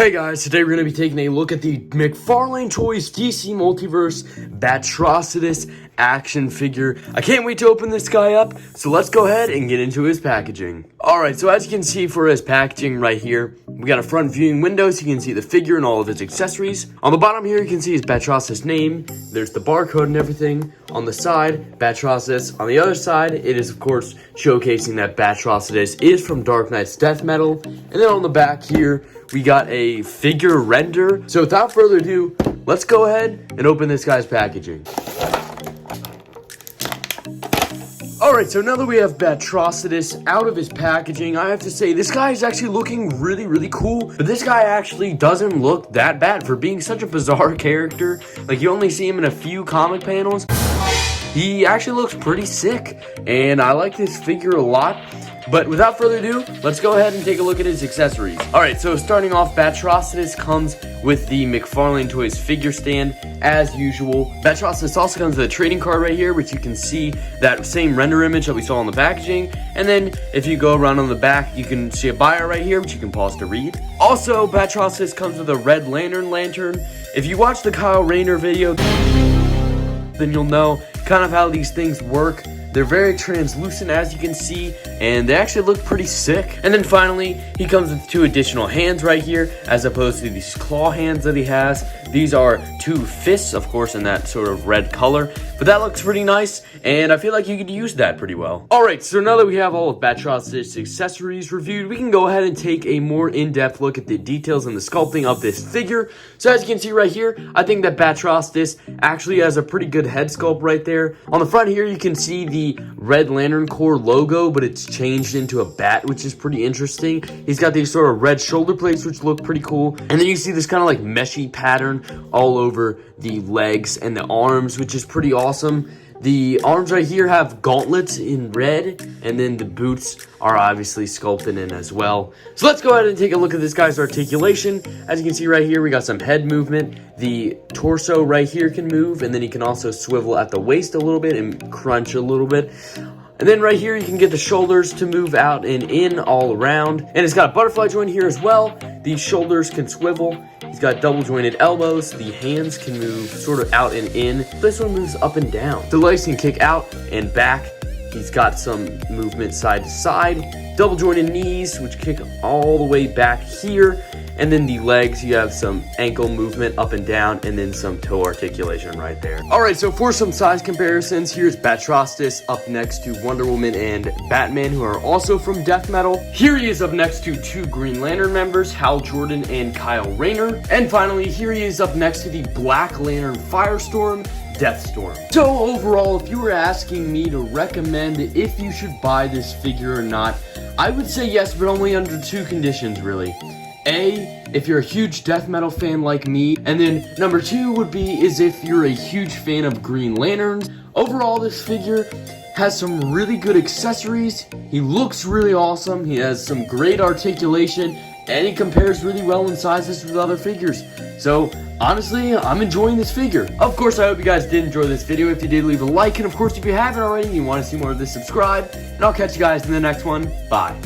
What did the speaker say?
Hey guys, today we're going to be taking a look at the McFarlane Toys DC Multiverse Batrocitus action figure. I can't wait to open this guy up, so let's go ahead and get into his packaging. Alright, so as you can see for his packaging right here, we got a front viewing window so you can see the figure and all of its accessories. On the bottom here, you can see his Batrocitus name. There's the barcode and everything. On the side, Batrocitus. On the other side, it is of course showcasing that Batrocitus is from Dark Knight's Death Metal. And then on the back here, we got a figure render. So without further ado, let's go ahead and open this guy's packaging. Alright, so now that we have Batrocitus out of his packaging, I have to say this guy is actually looking really cool. But this guy actually doesn't look that bad for being such a bizarre character. Like, you only see him in a few comic panels. He actually looks pretty sick, and I like this figure a lot. But without further ado, let's go ahead and take a look at his accessories. Alright, so starting off, Batrocitus comes with the McFarlane Toys figure stand, as usual. Batrocitus also comes with a trading card right here, which you can see that same render image that we saw on the packaging. And then, if you go around on the back, you can see a bio right here, which you can pause to read. Also, Batrocitus comes with a red lantern. If you watch the Kyle Rayner video, then you'll know kind of how these things work. They're very translucent, as you can see, and they actually look pretty sick. And then finally, he comes with two additional hands right here, as opposed to these claw hands that he has. These are two fists, of course, in that sort of red color, but that looks pretty nice, and I feel like you could use that pretty well. Alright, so now that we have all of Batrocitus' accessories reviewed, we can go ahead and take a more in-depth look at the details and the sculpting of this figure. So as you can see right here, I think that Batrocitus actually has a pretty good head sculpt right there. On the front here, you can see the Red Lantern Corps logo, but it's changed into a bat, which is pretty interesting. He's got these sort of red shoulder plates, which look pretty cool. And then you see this kind of like meshy pattern all over the legs and the arms, which is pretty awesome. The arms right here have gauntlets in red, and then the boots are obviously sculpted in as well. So let's go ahead and take a look at this guy's articulation. As you can see right here, we got some head movement. The torso right here can move, and then he can also swivel at the waist a little bit and crunch a little bit. And then right here, you can get the shoulders to move out and in all around. And it's got a butterfly joint here as well. These shoulders can swivel. He's got double jointed elbows. The hands can move sort of out and in. This one moves up and down. The legs can kick out and back. He's got some movement side to side. Double jointed knees, which kick all the way back here. And then the legs, you have some ankle movement up and down, and then some toe articulation right there. Alright, so for some size comparisons, here's Batrocitus up next to Wonder Woman and Batman, who are also from Death Metal. Here he is up next to two Green Lantern members, Hal Jordan and Kyle Rayner. And finally, here he is up next to the Black Lantern Firestorm, Deathstorm. So overall, if you were asking me to recommend if you should buy this figure or not, I would say yes, but only under two conditions, really. A, if you're a huge Death Metal fan like me, and then number two would be is if you're a huge fan of Green Lanterns. Overall, this figure has some really good accessories. He looks really awesome. He has some great articulation, and he compares really well in sizes with other figures. So honestly, I'm enjoying this figure. Of course, I hope you guys did enjoy this video. If you did, leave a like, and of course, if you haven't already and you want to see more of this, subscribe, and I'll catch you guys in the next one. Bye.